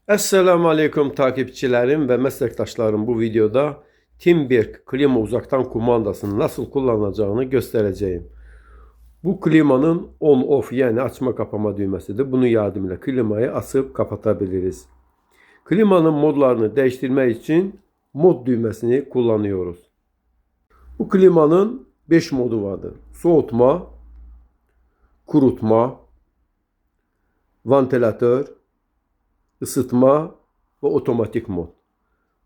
Esselamu Aleyküm takipçilerim ve meslektaşlarım, bu videoda Timberg klima uzaktan kumandasını nasıl kullanacağını göstereceğim. Bu klimanın on-off yani açma kapama düğmesidir. Bunun yardımıyla klimayı açıp kapatabiliriz. Klimanın modlarını değiştirmek için mod düğmesini kullanıyoruz. Bu klimanın 5 modu vardır. Soğutma, kurutma, ventilatör, ısıtma ve otomatik mod.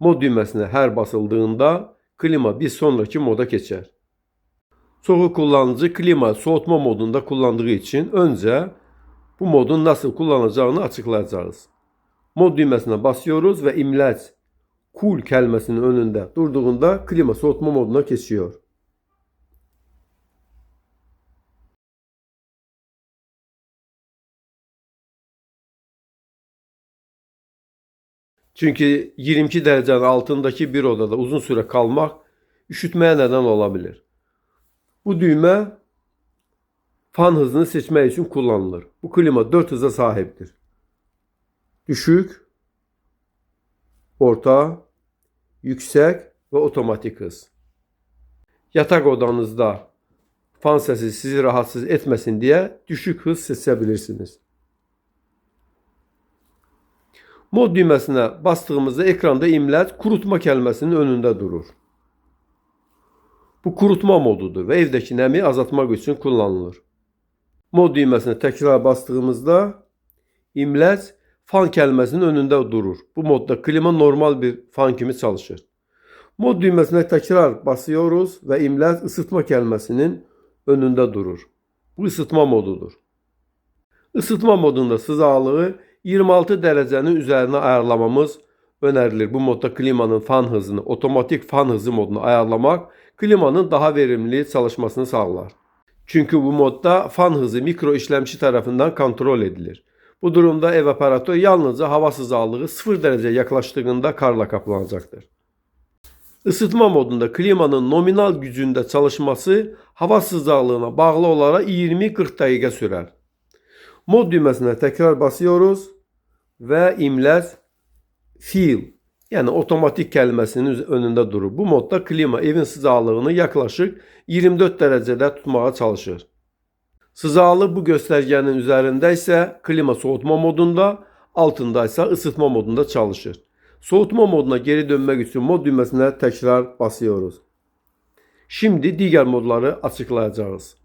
Mod düğmesine her basıldığında klima bir sonraki moda geçer. Çoğu kullanıcı klima soğutma modunda kullandığı için önce bu modun nasıl kullanacağını açıklayacağız. Mod düğmesine basıyoruz ve imleç cool kelimesinin önünde durduğunda klima soğutma moduna geçiyor. Çünkü 22 derecenin altındaki bir odada uzun süre kalmak üşütmeye neden olabilir. Bu düğme fan hızını seçmek için kullanılır. Bu klima 4 hıza sahiptir. Düşük, orta, yüksek ve otomatik hız. Yatak odanızda fan sesi sizi rahatsız etmesin diye düşük hız seçebilirsiniz. Mod düğmesine bastığımızda ekranda imleç kurutma kelimesinin önünde durur. Bu kurutma modudur ve evdeki nemi azaltmak için kullanılır. Mod düğmesine tekrar bastığımızda imleç fan kelimesinin önünde durur. Bu modda klima normal bir fan gibi çalışır. Mod düğmesine tekrar basıyoruz ve imleç ısıtma kelimesinin önünde durur. Bu ısıtma modudur. Isıtma modunda sıcaklığı 26 derecenin üzerine ayarlamamız önerilir. Bu modda klimanın fan hızını otomatik fan hızı moduna ayarlamak klimanın daha verimli çalışmasını sağlar. Çünkü bu modda fan hızı mikro işlemci tarafından kontrol edilir. Bu durumda evaporatör yalnızca hava sıcaklığı 0 dereceye yaklaştığında karla kaplanacaktır. Isıtma modunda klimanın nominal gücünde çalışması hava sıcaklığına bağlı olarak 20-40 dakika sürer. Mod düğmesine tekrar basıyoruz ve imleç feel yani otomatik kelimesinin önünde durur. Bu modda klima evin sıcaklığını yaklaşık 24 derecede tutmaya çalışır. Sıcaklığı bu göstergenin üzerinde ise klima soğutma modunda, altında ise ısıtma modunda çalışır. Soğutma moduna geri dönmek için mod düğmesine tekrar basıyoruz. Şimdi diğer modları açıklayacağız.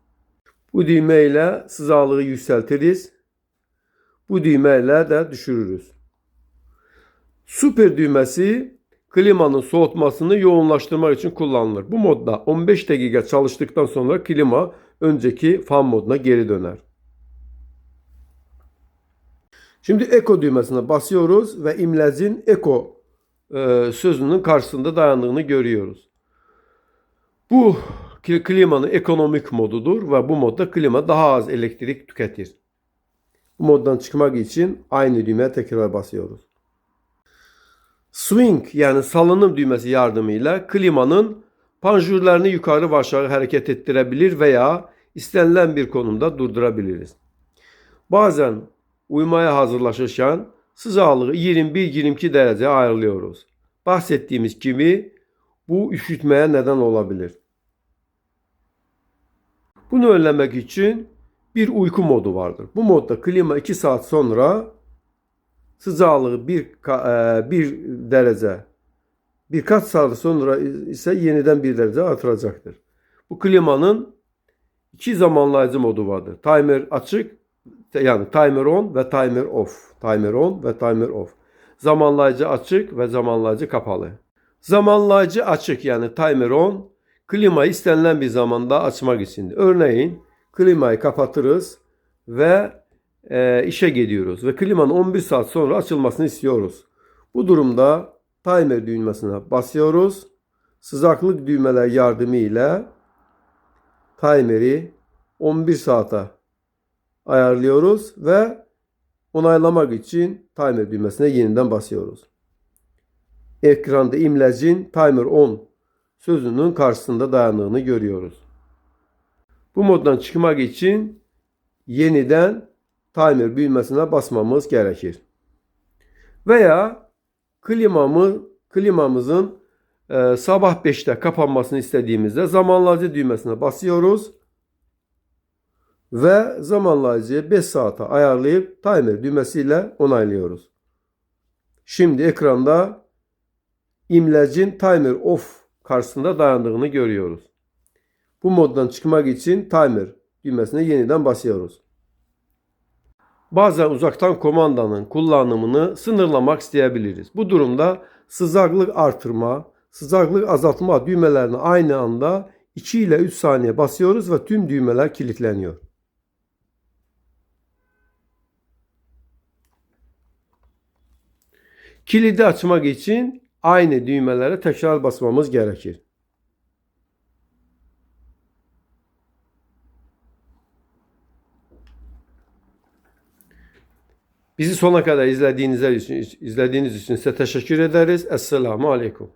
Bu düğme ile sıcaklığı yükseltiriz. Bu düğme ile de düşürürüz. Süper düğmesi klimanın soğutmasını yoğunlaştırmak için kullanılır. Bu modda 15 dakika çalıştıktan sonra klima önceki fan moduna geri döner. Şimdi Eco düğmesine basıyoruz ve imlecin Eco sözünün karşısında dayandığını görüyoruz. Bu klimanın ekonomik modudur ve bu modda klima daha az elektrik tüketir. Bu moddan çıkmak için aynı düğmeye tekrar basıyoruz. Swing yani salınım düğmesi yardımıyla klimanın panjurlarını yukarı ve aşağı hareket ettirebilir veya istenilen bir konumda durdurabiliriz. Bazen uyumaya hazırlaşırken sıcaklığı 21-22 dereceye ayarlıyoruz. Bahsettiğimiz gibi bu üşütmeye neden olabilir. Bunu önlemek için bir uyku modu vardır. Bu modda klima 2 saat sonra sıcaklığı bir derece, birkaç saat sonra ise yeniden bir derece artıracaktır. Bu klimanın iki zamanlayıcı modu vardır. Timer açık, yani timer on ve timer off. Timer on ve timer off. Zamanlayıcı açık ve zamanlayıcı kapalı. Zamanlayıcı açık yani timer on, klimayı istenilen bir zamanda açmak içindir. Örneğin klimayı kapatırız ve işe gidiyoruz ve klimanın 11 saat sonra açılmasını istiyoruz. Bu durumda timer düğmesine basıyoruz. Sıcaklık düğmeler yardımıyla timeri 11 saate ayarlıyoruz ve onaylamak için timer düğmesine yeniden basıyoruz. Ekranda imlecin timer on sözünün karşısında dayandığını görüyoruz. Bu moddan çıkmak için yeniden timer düğmesine basmamız gerekir. Veya klimamızın sabah 5'te kapanmasını istediğimizde zamanlayıcı düğmesine basıyoruz ve zamanlayıcıyı 5 saate ayarlayıp timer düğmesiyle onaylıyoruz. Şimdi ekranda imlecin timer off karşısında dayandığını görüyoruz. Bu moddan çıkmak için timer düğmesine yeniden basıyoruz. Bazen uzaktan komandanın kullanımını sınırlamak isteyebiliriz. Bu durumda sıcaklık artırma, sıcaklık azaltma düğmelerini aynı anda 2 ile 3 saniye basıyoruz ve tüm düğmeler kilitleniyor. Kilidi açmak için aynı düğmelere tekrar basmamız gerekir. Bizi sona kadar izlediğiniz için size teşekkür ederiz. Esselamu Aleyküm.